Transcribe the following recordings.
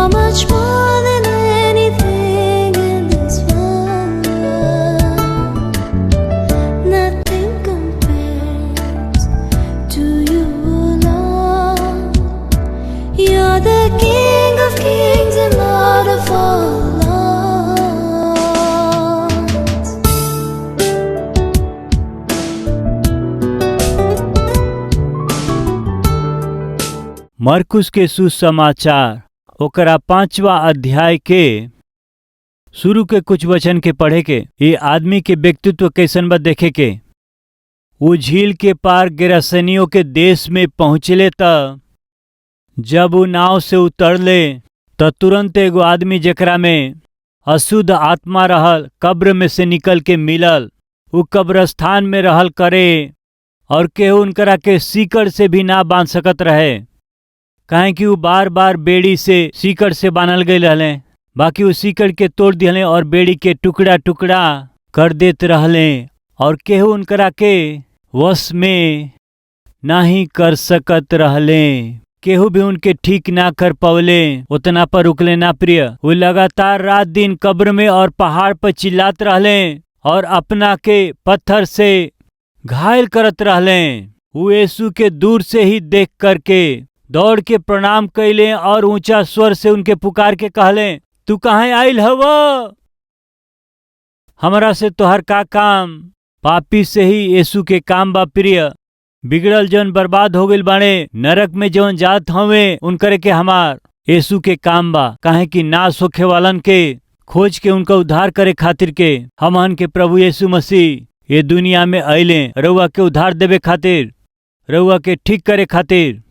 You're much more than anything in this world. Nothing compares to you, Lord. You're the King of kings and Lord of all lords. मरकुस के सुसमाचार ओकरा 5वां अध्याय के शुरू के कुछ वचन के पढ़े के ये आदमी के व्यक्तित्व कैसन बा देखे के। वो झील के पार गेरासेनियों के देश में पहुँचले त जब वो नाव से उतरले त तुरंत एगो आदमी जेकरा में अशुद्ध आत्मा रहल कब्र में से निकल के मिलल। वो कब्रस्थान में रहल करे और केहू उनकरा के सीकड़ से भी ना बांध सकत रहे, काहे कि वो बार बार बेड़ी से सीकड़ से बांधल गए रहले। बाकी वो सीकड़ के तोड़ दिहले और बेड़ी के टुकड़ा टुकड़ा कर देत रहले और केहू उनकरा के वश में नहीं कर सकत रहले। केहू भी उनके ठीक ना कर पवले, उतना पर रुकले ना प्रिय। वो लगातार रात दिन कब्र में और पहाड़ पर चिल्लात रहले और अपना के पत्थर से घायल करत रहले। वो यीशु के दूर से ही देख करके दौड़ के प्रणाम कैले और ऊंचा स्वर से उनके पुकार के कहले, तू कहाँ आइल हव? हमरा से तोहर का काम? पापी से ही यीशु के काम बा प्रिय। बिगड़ल जौन बर्बाद हो गइल बाड़े, नरक में जौन जात हवे उनकरे के हमार यीशु के काम बा, काहे कि नाश होखे वालन के खोज के उनका उद्धार करे खातिर के हमन के प्रभु यीशु मसीह ये दुनिया में अइले रउआ के उद्धार देवे खातिर, रउआ के ठीक करे खातिर,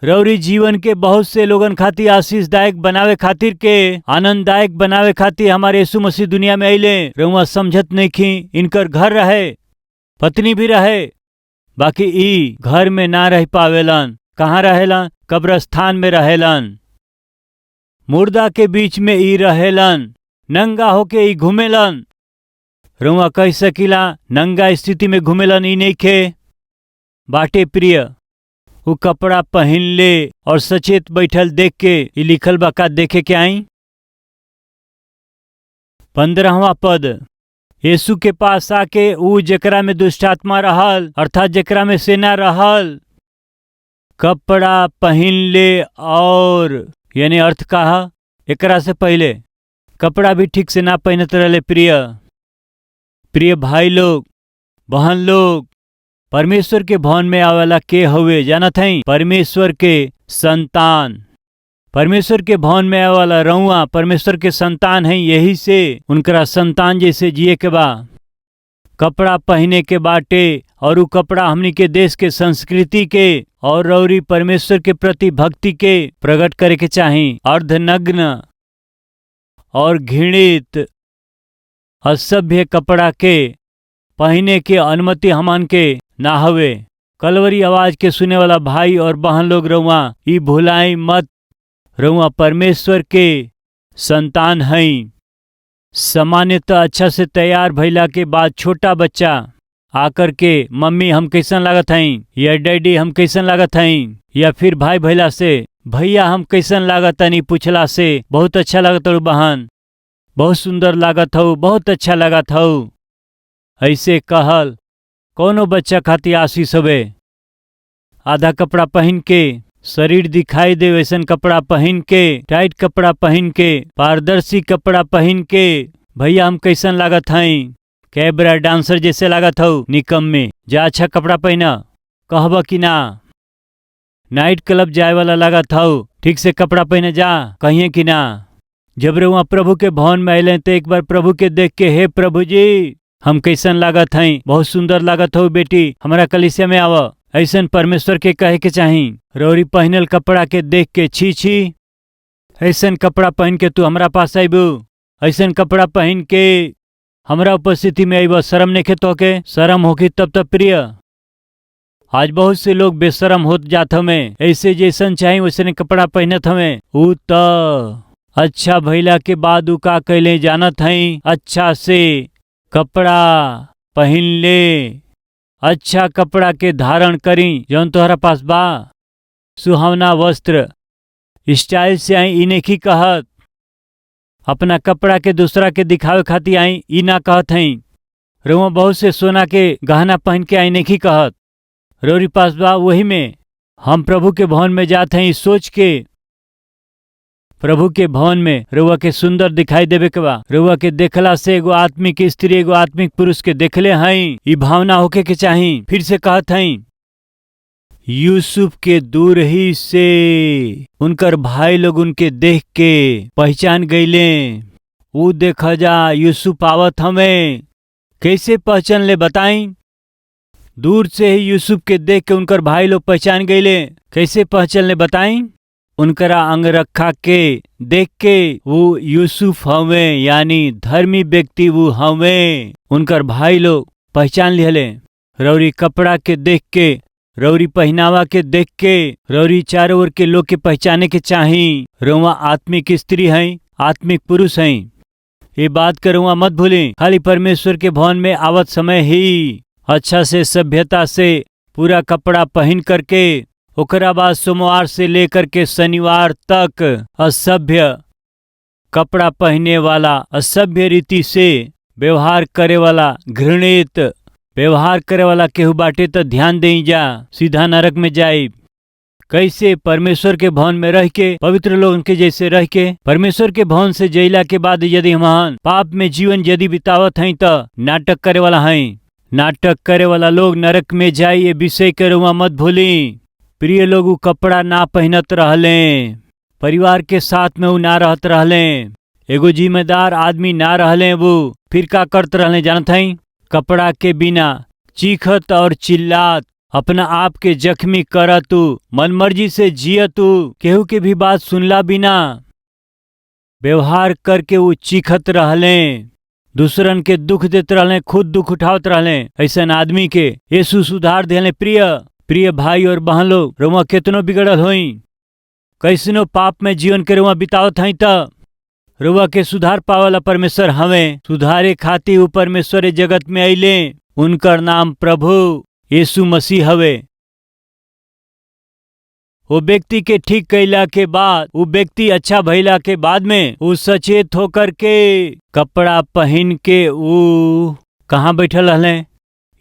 रउरी जीवन के बहुत से लोगन खातिर आशीषदायक बनावे खातिर के आनंददायक बनावे खातिर हमारे यीशु मसीह दुनिया में अइले। रउआ समझत नइखी, इनकर घर रहे, पत्नी भी रहे, बाकी ई घर में ना रह पावेलन। कहाँ रहेलन? कब्रस्थान में रहेलन। मुर्दा के बीच में ई रहेलन। नंगा होके ई घूमेलन। रउआ कह सकीला नंगा स्थिति में घूमेलन ई नइखे बाटे प्रिय। वो कपड़ा पहन ले और सचेत बैठल देख के ई लिखल बा का देखे के आई। 15वां पद, यीशु के पास आके ऊ जेकरा में दुष्टात्मा रहल अर्थात जेकरा में सेना रहल कपड़ा पहन ले और यानी अर्थ कहा एकरा से पहले कपड़ा भी ठीक से ना पहनत रहले प्रिय भाई लोग, बहन लोग। परमेश्वर के भवन में आवेला के हवे जानत हई? परमेश्वर के संतान। परमेश्वर के भवन में आवेला रउआ परमेश्वर के संतान है। यही से उनकरा संतान जैसे जिए के बा, कपड़ा पहने के बाटे और उ कपड़ा हमनी के देश के संस्कृति के और रौरी परमेश्वर के प्रति भक्ति के प्रकट करे के चाही। अर्धनग्न और घृणित असभ्य कपड़ा के पहने के अनुमति हमन के ना हवे। कलवरी आवाज के सुने वाला भाई और बहन लोग रउआ ई भुलाई मत, रउआ परमेश्वर के संतान हई। सामान्यतः अच्छा से तैयार भइला के बाद छोटा बच्चा आकर के मम्मी हम कैसन लागत हई या डैडी हम कैसन लागत हई या फिर भाई भइला से भैया हम कैसन लागत हनी पूछला से बहुत अच्छा लागत हो बहन, बहुत सुंदर लागत हो, बहुत अच्छा लागत हो, ऐसे कहल कोनो बच्चा खातिर आशीष हवे। आधा कपड़ा पहन के शरीर दिखाई दे वैसन कपड़ा पहन के, टाइट कपड़ा पहन के, पारदर्शी कपड़ा पहन के भैया हम कैसन लागत हई, कैबरा डांसर जैसे लागत हो निकम में। जा अच्छा कपड़ा पहना कहब कि ना? नाइट क्लब जाए वाला लागत हो, ठीक से कपड़ा पहने जा कहिए कि ना? जब वहाँ प्रभु के भवन में अले तो एक बार प्रभु के देख के हे प्रभु जी हम कैसन लागत हई, बहुत सुंदर लागत हो बेटी, हमारा कलीसिया में आव, ऐसन परमेश्वर के कहे के चाही। रौरी पहनल कपड़ा के देख के छी छी, ऐसन कपड़ा पहन के तू हमरा पास आईबू, ऐसन कपड़ा पहन के हमरा उपस्थिति में आईब, शर्म नहीं तो के? शर्म होगी तब प्रिय। आज बहुत से लोग बेशरम होत जात हमें, ऐसे जैसन चाही वैसे कपड़ा पहनत हमें। ऊ त अच्छा भइला के बाद ऊ का कैले जानत हई? अच्छा से कपड़ा पहन ले, अच्छा कपड़ा के धारण करी जौन तोहरा पास बा, सुहावना वस्त्र स्टाइल से आई ई नहीं कहत, अपना कपड़ा के दूसरा के दिखावे खातिर आई ई ना कहत हई। रउआ बहुत से सोना के गहना पहन के आई नहीं कहत। रौरी पास बा वही में हम प्रभु के भवन में जात हई सोच के। प्रभु के भवन में रउआ के सुंदर दिखाई देवे के बा। रउआ के देखला से एगो आत्मिक स्त्री एगो आत्मिक पुरुष के देखले हई, ई भावना होके के चाही। फिर से कहत हई, यूसुफ के दूर ही से उनकर भाई लोग उनके देख के पहचान गईले। ऊ देखा जा यूसुफ आवत हमें, कैसे पहचान ले बताई? दूर से ही यूसुफ के देख के उनकर भाई लोग पहचान गईले। कैसे पहचान ले बताई? उनकरा अंगरखा के देख के वो यूसुफ हवे, यानी धर्मी व्यक्ति वो हवे। उनकर भाई लोग पहचान लिहले। रौरी कपड़ा के देख के, रौरी पहनावा के देख के, रौरी चारों ओर के लोग के पहचाने के चाही। रउआ आत्मिक स्त्री हैं, आत्मिक पुरुष हैं। ये बात कर रउआ मत भूलें। खाली परमेश्वर के भवन में आवत समय ही अच्छा से सभ्यता से पूरा कपड़ा पहन करके, ओकरा बाद सोमवार से लेकर के शनिवार तक असभ्य कपड़ा पहने वाला, असभ्य रीति से व्यवहार करे वाला, घृणित व्यवहार करे वाला केहू बाटे तो ध्यान देई जा, सीधा नरक में जाए। कैसे? परमेश्वर के भवन में रह के, पवित्र लोगन के जैसे रह के। परमेश्वर के भवन से जइला के बाद यदि हम पाप में जीवन यदि बितावत हैं तो नाटक करे वाला हैं। नाटक करे वाला लोग नरक में जाए, ये विषय के रउआ मत भूली। प्रिय लोग, ऊ कपड़ा ना पहनत रहले, परिवार के साथ में ऊ ना रहत रहले, एगो जिम्मेदार आदमी ना रहले। वो फिर का करत रहले जानत हई? कपड़ा के बिना चीखत और चिल्लात, अपना आप के जख्मी करतू, मनमर्जी से जियतू, केहू के भी बात सुनला बिना व्यवहार करके वो चीखत रहले, दूसरन के दुख देते रहले, खुद दुख उठावत रहले। ऐसन आदमी के यीशु सुधार देले। प्रिय भाई और बहन लोग, रउआ केतनो बिगड़ल होई, कैसनो पाप में जीवन के रउआ बितावत हई त रउआ के सुधार पावला परमेश्वर हवे। सुधारे खातिर ऊ परमेश्वर जगत में अइले। उनकर नाम प्रभु यीशु मसीह हवे। वो व्यक्ति के ठीक कैला के बाद, वो व्यक्ति अच्छा भइला के बाद में वो सचेत होकर के कपड़ा पहन के वो कहाँ बैठल रहले?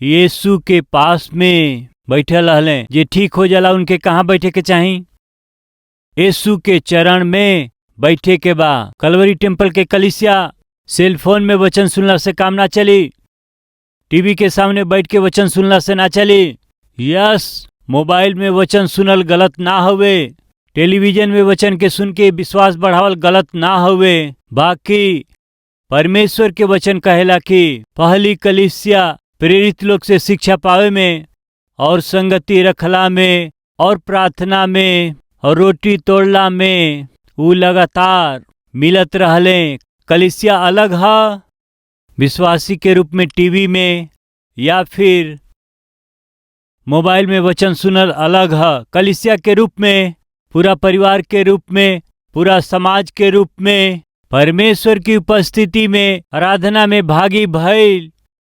यीशु के पास में बैठल रहले। जे ठीक हो जाला उनके कहाँ बैठे के चाही? यीशु के चरण में बैठे के बा। कलवरी टेम्पल के कलीसिया सेलफोन में वचन सुनला से काम ना चली, टीवी के सामने बैठ के वचन सुनला से ना चली। यस, मोबाइल में वचन सुनल गलत ना होवे, टेलीविजन में वचन के सुन के विश्वास बढ़ावल गलत ना होवे। बाकी परमेश्वर के वचन कहेला कि पहली कलीसिया प्रेरित लोग से शिक्षा पावे में और संगति रखला में और प्रार्थना में और रोटी तोड़ला में ऊ लगातार मिलत रहले। कलीसिया अलग है विश्वासी के रूप में टीवी में या फिर मोबाइल में वचन सुनल अलग है। कलीसिया के रूप में, पूरा परिवार के रूप में, पूरा समाज के रूप में, परमेश्वर की उपस्थिति में, आराधना में भागी भइल,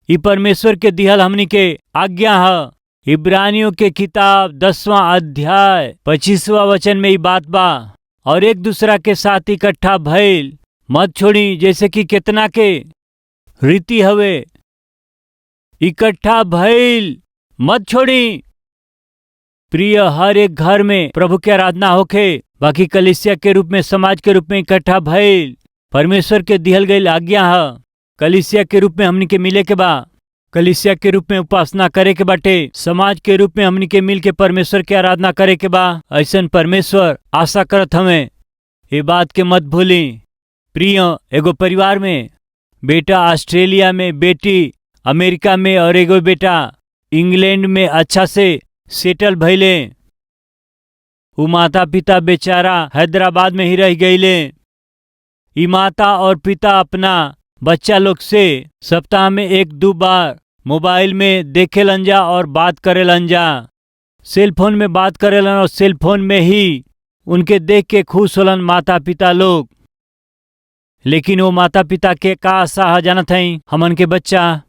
ई परमेश्वर के दिहल हमनी के आज्ञा है। इब्रानियों के किताब 10वां अध्याय 25वां वचन में ई बात बा। और एक दूसरा के साथ इकट्ठा भइल मत छोड़ी, जैसे कि कितना के रीति हवे। इकट्ठा भइल मत छोड़ी। प्रिय, हर एक घर में प्रभु की आराधना होखे। बाकी कलीसिया के रूप में, समाज के रूप में इकट्ठा भइल परमेश्वर के दिहल गई आज्ञा है। कलीसिया के रूप में हमनी के मिले के बा, कलीसिया के रूप में उपासना करे के बाटे, समाज के रूप में हमनी के मिल के परमेश्वर की आराधना करे के बा। ऐसन परमेश्वर आशा करत हमें, ये बात के मत भूली। प्रिय, एगो परिवार में बेटा ऑस्ट्रेलिया में, बेटी अमेरिका में और एगो बेटा इंग्लैंड में अच्छा से सेटल भइले। वो माता पिता बेचारा हैदराबाद में ही रह गईले। ई माता और पिता अपना बच्चा लोग से सप्ताह में 1-2 बार मोबाइल में देखे लंजा और बात करे लंजा, सेलफोन में बात करे लन और सेलफोन में ही उनके देख के खुश होलन माता पिता लोग। लेकिन वो माता पिता के का आशा है जानत हई? हमन के बच्चा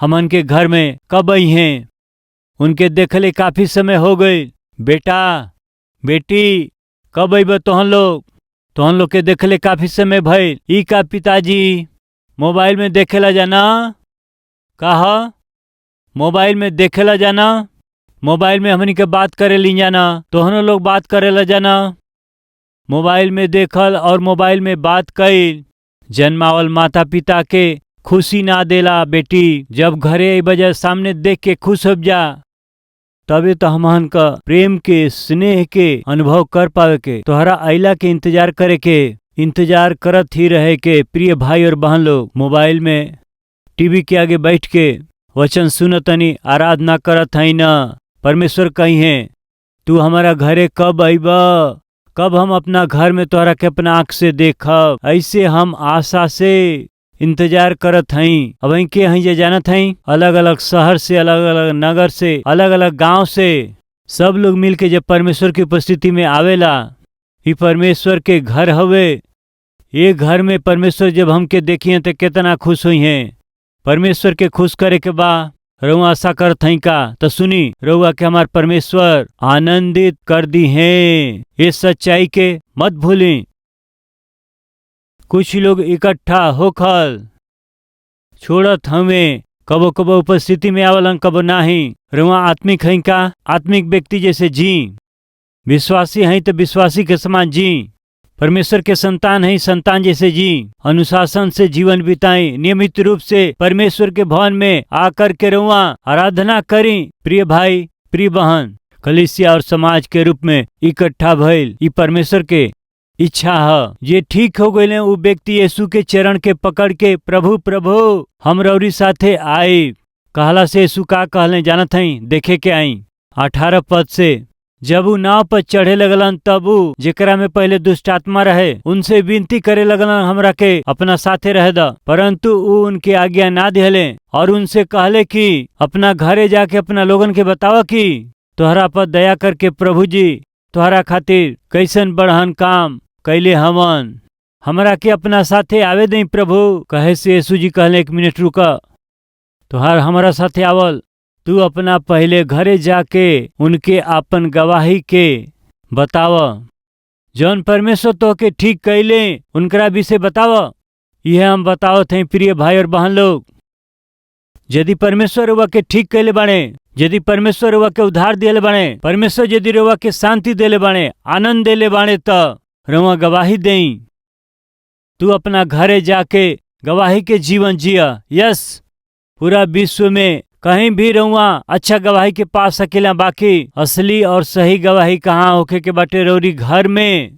हमन के घर में कब आई हैं? उनके देखले काफी समय हो गए। बेटा बेटी कब अइब तोहन लोग के देखले काफी समय भइल। ई का पिताजी मोबाइल में देखेला जाना? कहा मोबाइल में देखेला जाना? मोबाइल में हमनी के बात करे ली जाना, तोहनो लोग बात करेला जाना। मोबाइल में देखल और मोबाइल में बात कईल जन्मावल माता पिता के खुशी ना देला बेटी। जब घरे बजा सामने देख के खुश हो जा, तबे तो हमहन का प्रेम के स्नेह के अनुभव कर पावे के, तोहरा आइला के इंतजार करे के, इंतजार करत ही रहे के। प्रिय भाई और बहन लोग, मोबाइल में टीवी के आगे बैठ के वचन सुनतनी, आराधना करत हई न। परमेश्वर कही है तू हमारा घरे कब आइब, कब हम अपना घर में तोहरा के अपना आँख से देखब। ऐसे हम आशा से इंतजार करत हई। अब वहीं के हई जे जानत हई, अलग अलग शहर से, अलग अलग नगर से, अलग अलग गांव से सब लोग मिल के जब परमेश्वर की उपस्थिति में आवेला, ये परमेश्वर के घर हवे। ये घर में परमेश्वर जब हमके देखिए तो कितना खुश हुई हैं। परमेश्वर के खुश करे के बा रउआ आशा करत हई का? तो सुनी, रउआ के हमार परमेश्वर आनंदित कर दी हैं। ये सच्चाई के मत भूली। कुछ लोग इकट्ठा होखल छोड़त हमें, कबो कबो उपस्थिति में आवलन, कबो नाही। रउआ आत्मिक हई का? आत्मिक व्यक्ति जैसे जी। विश्वासी हई तो विश्वासी के समान जी। परमेश्वर के संतान है, संतान जैसे जी। अनुशासन से जीवन बिताएं, नियमित रूप से परमेश्वर के भवन में आकर के रउआ आराधना करी। प्रिय भाई प्रिय बहन, कलीसिया और समाज के रूप में इकट्ठा भइल ई परमेश्वर के इच्छा है। ये ठीक हो गए वो व्यक्ति यीशु के चरण के पकड़ के प्रभु प्रभु हम रौरी साथे आई कहला से यीशु का कहले जानत हई? देखे के आई 18 पद से। जब उ नाव पर चढ़े लगलन तब उ जेकरा में पहले दुष्ट आत्मा रहे उनसे विनती करे लगलन हमरा के अपना साथे रह द, परंतु उ उनके आज्ञा ना दिहले और उनसे कहले कि अपना घरे जाके अपना लोगन के बतावा कि तोहरा पर दया करके प्रभु जी तोहरा खातिर कैसन बढ़हन काम कैले हमन, हमरा के अपना साथे आवे दई प्रभु। कहे से यीशु जी कहले 1 मिनट रुका, तोहार हमारा साथे आवल, तू अपना पहले घरे जाके उनके आपन गवाही के बताव। जौन परमेश्वर तो के ठीक कैले उनकरा विषय बताव। यह हम बतावत हैं प्रिय भाई और बहन लोग। यदि परमेश्वर रुआ के ठीक कैले बाणे, यदि परमेश्वर रुआ के उद्धार दिले बाणे, परमेश्वर यदि रुआ के शांति दिले बाणे, आनंद दिले बाणे, तो रुआ गवाही देई। तू अपना घरे जाके गवाही के जीवन जिया। यस, पूरा विश्व में कहीं भी रहुआ अच्छा गवाही के पा सकेला। बाकी असली और सही गवाही कहाँ होके के बाटे? रौरी घर में,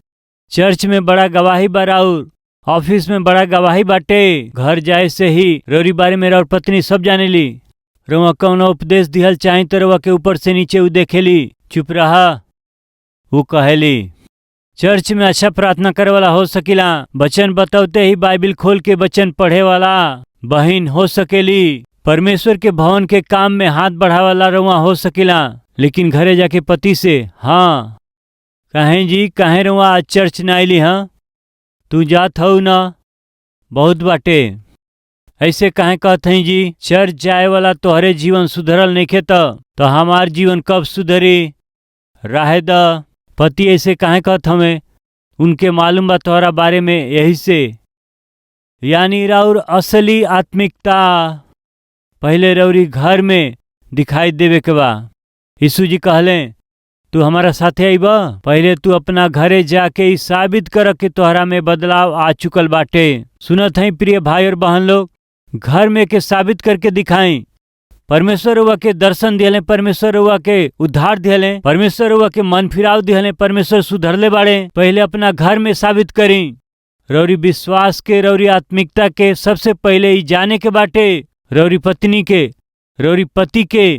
चर्च में बड़ा गवाही बराउर, ऑफिस में बड़ा गवाही बाटे। घर जाए से ही रौरी बारे में और पत्नी सब जाने ली। रउआ कौनो उपदेश दिहल चाही तो रउआ के ऊपर से नीचे उ देखेली, चुप रहा वो कहेली। चर्च में अच्छा प्रार्थना करे वाला हो सकेला, वचन बताते ही बाइबिल खोल के वचन पढ़े वाला बहन हो सकेली, परमेश्वर के भवन के काम में हाथ बढ़ावाला रउआ हो सकेला। लेकिन घरे जाके पति से हाँ कहें जी कहें रउआ आज चर्च न आइली? हाँ तू जात हो ना, बहुत बाटे ऐसे कहें कहत हई जी? चर्च जाए वाला तोहरे जीवन सुधरल नइखे तो हमार जीवन कब सुधरी? राहे द। पति ऐसे कहें कहत हमें? उनके मालूम बा तोहरा बारे में, यही से। यानी राउर असली आत्मिकता पहले रौरी घर में दिखाई देवे के बा। यीशु जी कहले तू हमारा साथे आइब, पहले तू अपना घरे जाके ही साबित कर कि तोहरा में बदलाव आ चुकल बाटे। सुनत हई प्रिय भाई और बहन लोग, घर में के साबित करके दिखाई। परमेश्वर हुआ के दर्शन दिहले, परमेश्वर हुआ के उद्धार दिहले, परमेश्वर हुआ के मन फिराव दिहले, परमेश्वर सुधरले बाड़े। पहले अपना घर में साबित करी। रौरी विश्वास के, रौरी आत्मिकता के सबसे पहले ही जाने के बाटे। रौरी पत्नी के, रौरी पति के,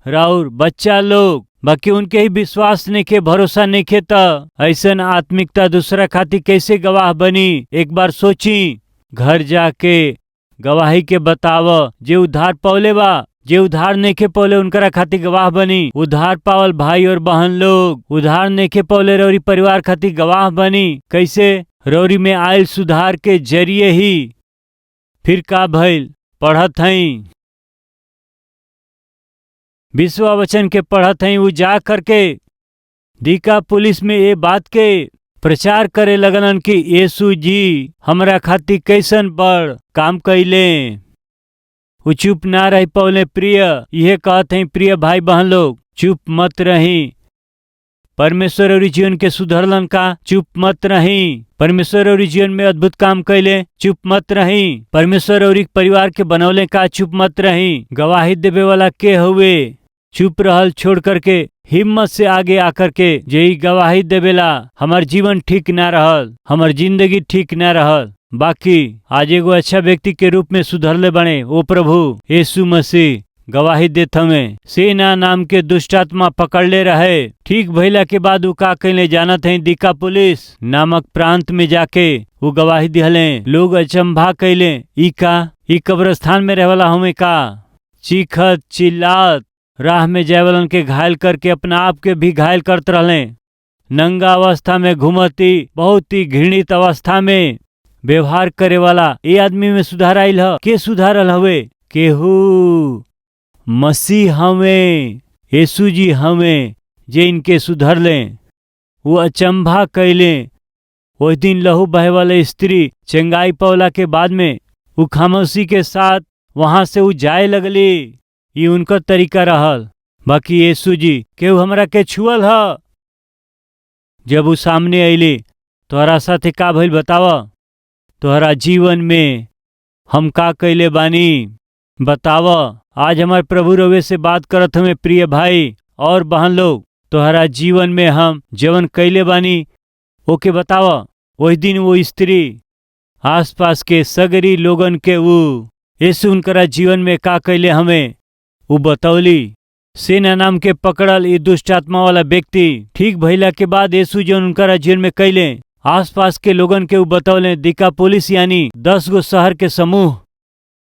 राउर बच्चा लोग, बाकी उनके ही विश्वास नहीं के, भरोसा नहीं के, त ऐसन आत्मिकता दूसरा खातिर कैसे गवाह बनी? एक बार सोची। घर जाके गवाही के बताव। जे उद्धार पौले बा, जे उद्धार नहीं के पौले उनकरा खातिर गवाह बनी। उद्धार पावल भाई और बहन लोग उद्धार नहीं के पौले रौरी परिवार खातिर गवाह बनी। कैसे? रौरी में आयल सुधार के जरिए ही। फिर का भइल? पढ़त हई विश्व वचन के, पढ़त हई वो जा करके दिका पुलिस में ये बात के प्रचार करे लगलन कि यीशु जी हमरा खातिर कैसन बड़ काम कैले। वो चुप ना रह पौले। प्रिय यह कहते हैं, प्रिय भाई बहन लोग, चुप मत रही। परमेश्वर और जीवन के सुधरलन का, चुप मत रही। परमेश्वर और जीवन में अद्भुत काम कैले, चुप मत रही। परमेश्वर और एक परिवार के बनौले का, चुप मत रही। गवाही देवे वाला के हुए, चुप रहल छोड़ करके हिम्मत से आगे आकर के यही गवाही देवेला हमार जीवन ठीक ना रहल, हमार जिंदगी ठीक ना रहल, बाकी आज एगो अच्छा व्यक्ति के रूप में सुधरले बने। ओ प्रभु यीशु मसीह गवाही देत हमें। सेना नाम के दुष्टात्मा पकड़ले रहे। ठीक भइला के बाद उ का कैले जानत है, दिकापुलिस नामक प्रांत में जाके वो गवाही दिहले। लोग अचंभा कैले, ई का, ई कब्रस्तान में रहवाला हमें का। चीखत चिल्लात राह में जाए वालन के घायल करके अपना आप के भी घायल करते रहले। नंगा अवस्था में घूमती, बहुत ही घृणित अवस्था में व्यवहार करे वाला ये आदमी में सुधार आयल ह। के सुधारल हवे? केहू मसीह हमें, यीशु जी हमें जे इनके सुधर ले। वो अचंभा कैले। उस दिन लहू बहे वाले स्त्री चंगाई पौला के बाद में वो खामोशी के साथ वहां से वो जाए लगली। ये उनका तरीका रहल। बाकी यीशु जी केहू हमरा के छुअल ह। जब वो सामने अली, तोहरा साथे का भइल बतावा? तोहरा जीवन में हम का कैले बानी बतावा। आज हमारे प्रभु रवे से बात करत हमें, प्रिय भाई और बहन लोग, तोहरा जीवन में हम जवन कैले बानी ओके बतावा। वही दिन वो स्त्री आसपास के सगरी लोगन के वो यीशु उनकरा जीवन में का कैले हमें वो बतौली। सेना नाम के पकड़ल ये दुष्ट आत्मा वाला व्यक्ति ठीक भइला के बाद यीशु जो उनकरा जीवन में कैले आसपास के लोगन के वो बतौले। दिकापुलिस यानी 10 गो शहर के समूह,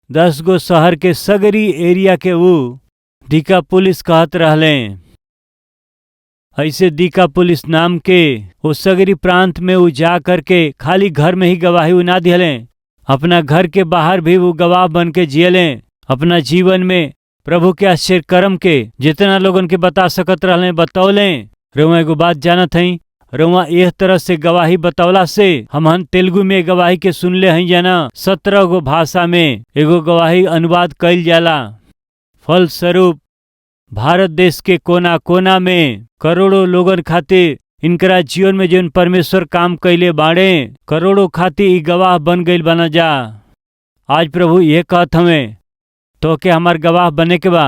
10 गो शहर के सगरी एरिया के वो दिकापुलिस कहत रहले। ऐसे दिकापुलिस नाम के वो सगरी प्रांत में वो जा करके खाली घर में ही गवाही वो ना दिहले, अपना घर के बाहर भी वो गवाह बन के जियले। अपना जीवन में प्रभु के आश्चर्य कर्म के जितना लोगन के बता सकत रहले बतौले। रउआ एगो बात जानत हई, रउआ एह तरह से गवाही बतौला से हमहन तेलुगु में गवाही के सुनले हई जाना। 17 गो भाषा में एगो गवाही अनुवाद कइल जाला। फलस्वरूप भारत देश के कोना कोना में करोड़ों लोगन खातिर इनकरा जीवन में जौन परमेश्वर काम कैले बाड़े, करोड़ों खातिर ई गवाह बन गइल बना जा। आज प्रभु ये कहत हमें तो के हमार गवाह बने के बा।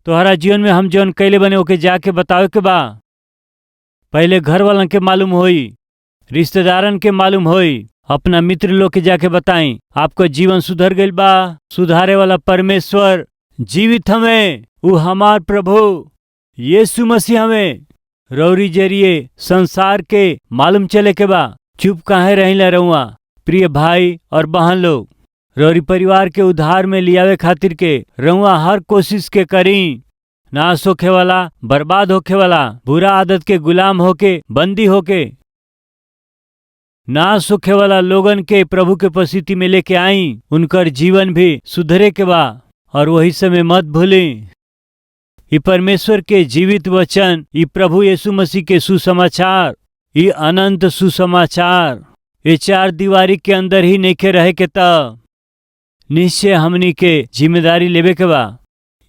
तोहरा जीवन में हम जौन कैले बने ओके जाके बतावे के बा। पहले घर वालन के मालूम होई, रिश्तेदारन के मालूम होई, अपना मित्र लोग के जाके बताई आपको जीवन सुधर गइल बा। सुधारे वाला परमेश्वर जीवित हमें, वो हमार प्रभु यीशु मसीह हमें रौरी जरिए संसार के मालूम चले के बा। चुप काहे रहिला रहुआ? प्रिय भाई और बहन लोग, रौरी परिवार के उद्धार में लियावे खातिर के रहुआ हर कोशिश के करी। नाश होखे वाला, बर्बाद होखे वाला, बुरा आदत के गुलाम होके, बंदी होके नाश होखे वाला लोगन के प्रभु के उपस्थिति में लेके आई। उनकर जीवन भी सुधरे के बा। और वही समय मत भूली, ये परमेश्वर के जीवित वचन, ये प्रभु यीशु मसीह के सुसमाचार, ये अनंत सुसमाचार, ये 4 दीवारी के अंदर ही नइखे रहे के त निश्चय हमनी के जिम्मेदारी लेवे के बा।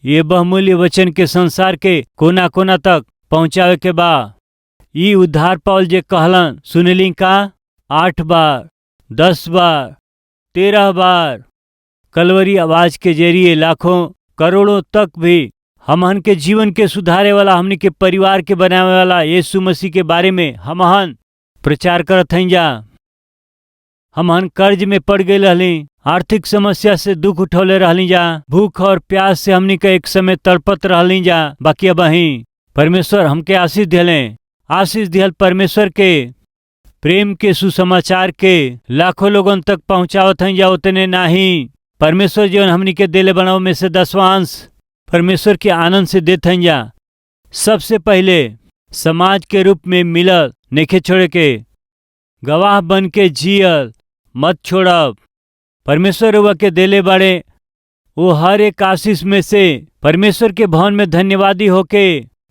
ये बहुमूल्य वचन के संसार के कोना कोना तक पहुंचावे के बा। ये उद्धार पावल जे कहलन सुनली का 8 बार, 10 बार, 13 बार कलवरी आवाज के जरिए लाखों करोड़ों तक भी हमहन के जीवन के सुधारे वाला, हमनी के परिवार के बनावे वाला यीशु मसीह के बारे में हमहन प्रचार करत हई जा। हमहन कर्ज में पड़ गए रहली, आर्थिक समस्या से दुख उठौले रहली जा, भूख और प्यास से हमनी के एक समय तड़पत रहली जा। बाकी अब ही परमेश्वर हमके आशीष दिले। आशीष दिहल परमेश्वर के प्रेम के सुसमाचार के लाखों लोगन तक पहुंचावत हई जा। उतने नाही, परमेश्वर जीवन हमनी के देले बनाओ में से 10वां अंश परमेश्वर के आनंद से देत हई जा। सबसे पहले समाज के रूप में मिलल नेखे छोड़े के, गवाह बन के जियल मत छोड़ब। परमेश्वर हुआ के देले बाड़े वो हर एक आशीष में से परमेश्वर के भवन में धन्यवादी होके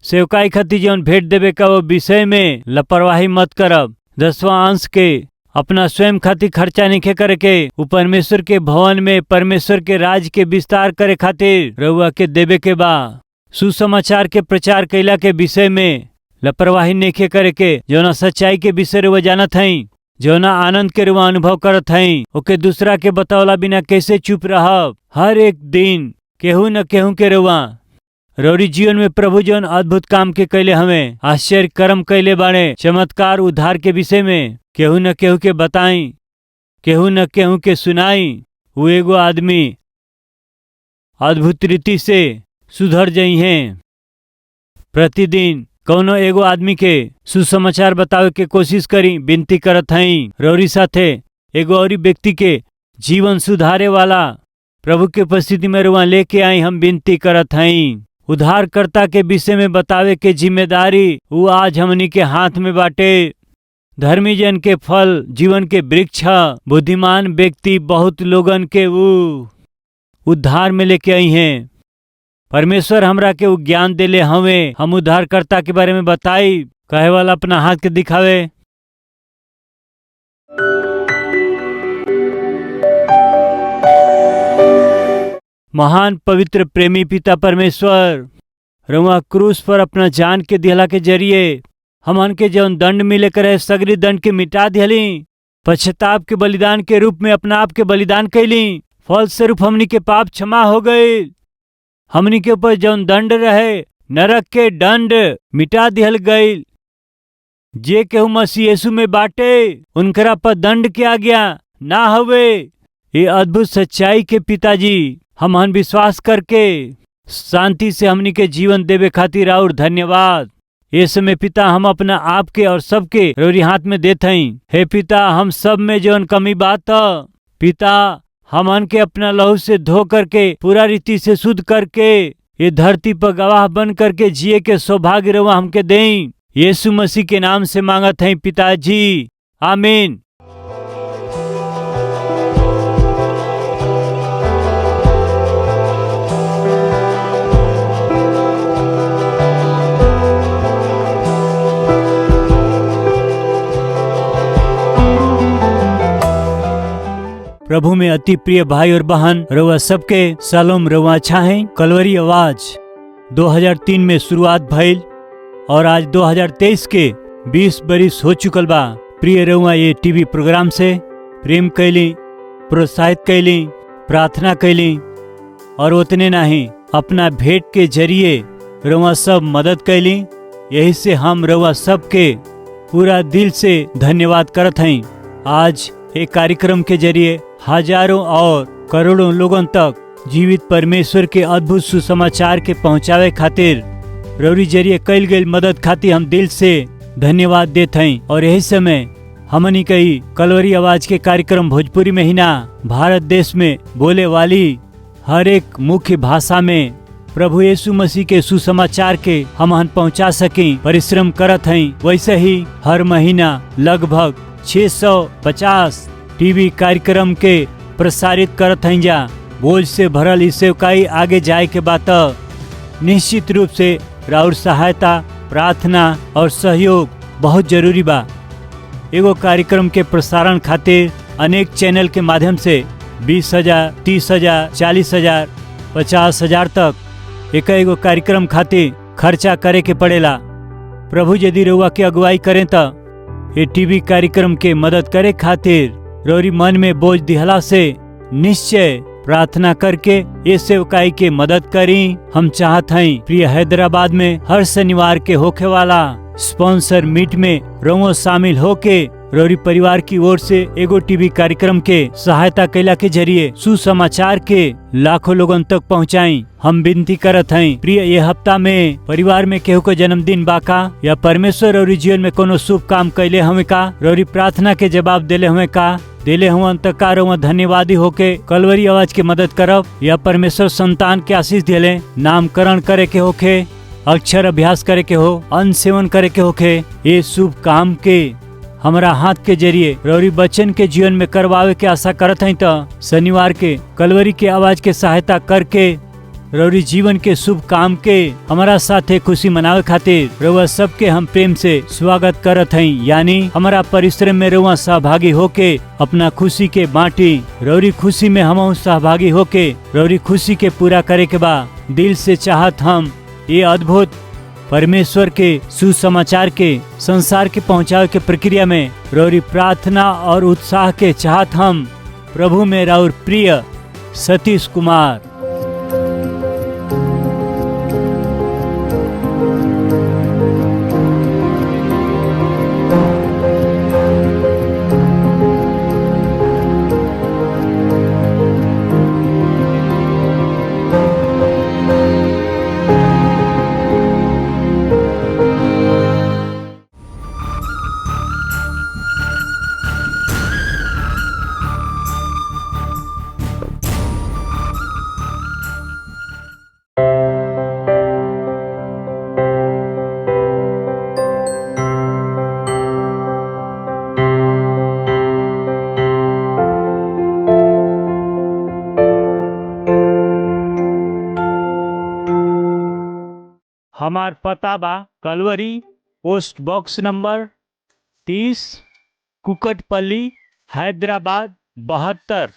सेवकाई खातिर जौन भेंट देवे का वो विषय में लापरवाही मत करब। 10वां अंश के अपना स्वयं खातिर खर्चा नहीं करे के, वो परमेश्वर के भवन में परमेश्वर के राज के विस्तार करे खातिर रउआ के देवे के बा। सुसमाचार के प्रचार कैला के विषय में लापरवाही नहीं करे के। जौना सच्चाई के विषय रुआ जानत हई, जौना आनंद के रुआ अनुभव करत हई, ओके दूसरा के बतावला बिना कैसे चुप रहब। हर एक दिन केहू न केहू के रुआ रौरी जीवन में प्रभु जौन अद्भुत काम के कैले हमें, आश्चर्य कर्म कैले बाड़े, चमत्कार उद्धार के विषय में केहू न केहू के बताई, केहू न केहू के सुनाई। वो एगो आदमी अद्भुत रीति से सुधर जाई हैं। प्रतिदिन कौनो एगो आदमी के सुसमाचार बतावे के कोशिश करी, विनती करत हई। रौरी साथे एगो और व्यक्ति के जीवन सुधारे वाला प्रभु के उपस्थिति में रुआ लेके आई, हम विनती करत हई। उद्धारकर्ता के विषय में बतावे के जिम्मेदारी वो आज हमनी के हाथ में बाटे। धर्मी जन के फल जीवन के वृक्ष, बुद्धिमान व्यक्ति बहुत लोगन के वो उद्धार में लेके आई हैं। परमेश्वर हमरा के वो ज्ञान देले हमें, हम उद्धारकर्ता के बारे में बताई। कहे वाला अपना हाथ के दिखावे। महान पवित्र प्रेमी पिता परमेश्वर, रउआ क्रूस पर अपना जान के दिहला के जरिए हमन के जौन दंड मिले करे सगरी दंड के मिटा दिहली। पश्चाताप के बलिदान के रूप में अपना आप के बलिदान कैली। फल स्वरूप हमनी के पाप क्षमा हो गए। हमनी के ऊपर जौन दंड रहे नरक के दंड मिटा दिहल गईल। जे केहू मसीह यीशु में बाटे उनकरा पर दंड के आज्ञा ना हवे। ये अद्भुत सच्चाई के पिताजी हमन विश्वास करके शांति से हमनी के जीवन देवे खातिर और धन्यवाद। ये समय पिता हम अपना आप के और सबके रौरी हाथ में देत हई। हे पिता, हम सब में जौन कमी बात पिता हमन के अपना लहू से धो करके पूरा रीति से शुद्ध करके ये धरती पर गवाह बन करके जिए के सौभाग्य रवा हमके दें। यीशु मसीह के नाम से मांगत हैं पिताजी, आमीन। प्रभु में अति प्रिय भाई और बहन, रउआ सबके सलाम। रउआ अच्छा है। कलवरी आवाज 2003 में शुरुआत भइल और आज 2023 के 20 बरिस हो चुकल बा। प्रिय रउआ ये टीवी प्रोग्राम से प्रेम कैली, प्रोत्साहित कैली, प्रार्थना कैली और उतने नहीं अपना भेंट के जरिए रउआ सब मदद कैली। यही से हम रउआ सबके पूरा दिल से धन्यवाद करत हई। आज एक कार्यक्रम के जरिए हजारों और करोड़ों लोगों तक जीवित परमेश्वर के अद्भुत सुसमाचार के पहुंचावे खातिर रौरी जरिए कैल गई मदद खातिर हम दिल से धन्यवाद देते हैं। और यही समय हमनी कई कलवरी आवाज के कार्यक्रम भोजपुरी में ही ना, भारत देश में बोले वाली हर एक मुख्य भाषा में प्रभु यीशु मसीह के सुसमाचार के हम पहुंचा सकें परिश्रम करत हैं। वैसे ही हर महीना लगभग 650 टीवी कार्यक्रम के प्रसारित करत हैं। जा बोझ से भरल इस सेवकाई आगे जाए के बात निश्चित रूप से राउर सहायता, प्रार्थना और सहयोग बहुत जरूरी बा। एगो कार्यक्रम के प्रसारण खातिर अनेक चैनल के माध्यम से 20,000, 30,000, 40,000, 50,000 तक एगो कार्यक्रम खातिर खर्चा करे के पड़ेला। प्रभु यदि रउआ के अगुवाई करें तो ये टीवी कार्यक्रम के मदद करे खातिर रौरी मन में बोझ दिहला से निश्चय प्रार्थना करके ये सेवकाई के मदद करी। हम चाहत हैं प्रिय हैदराबाद में हर शनिवार के होखे वाला स्पॉन्सर मीट में रउआ शामिल होके रौरी परिवार की ओर से एगो टीवी कार्यक्रम के सहायता कैला के जरिए सुसमाचार के लाखों लोगन तक पहुंचाई। हम विनती करत हैं प्रिय ये हफ्ता में परिवार में केहू को जन्मदिन बाका या परमेश्वर रौरी जीवन में कोनो शुभ काम कैले हमें का, रौरी प्रार्थना के जवाब देले हमें का, देले हुआ अंतकार धन्यवादी होके कलवरी आवाज के मदद करब या परमेश्वर संतान के आशीष देले, नामकरण करे के होके, अक्षर अभ्यास करे के हो, अन्न सेवन करे के होके, ये शुभ काम के हमारा हाथ के जरिए रौरी बच्चन के जीवन में करवावे के आशा करत हैं। तो शनिवार के कलवरी के आवाज के सहायता करके रौरी जीवन के शुभ काम के हमारा साथे खुशी मनावे खातिर रउआ सबके हम प्रेम से स्वागत करत हई। यानी हमारा परिश्रम में रउआ सहभागी होके अपना खुशी के बांटी। रौरी खुशी में हम सहभागी होके रौरी खुशी के पूरा करे के बा। दिल से चाहत हम ये अद्भुत परमेश्वर के सुसमाचार के संसार के पहुंचावे के प्रक्रिया में रौरी प्रार्थना और उत्साह के चाहत हम प्रभु में राउर प्रिय सतीश कुमार। हमार पता बा Calvary post box number 30 Kukatpally Hyderabad 72।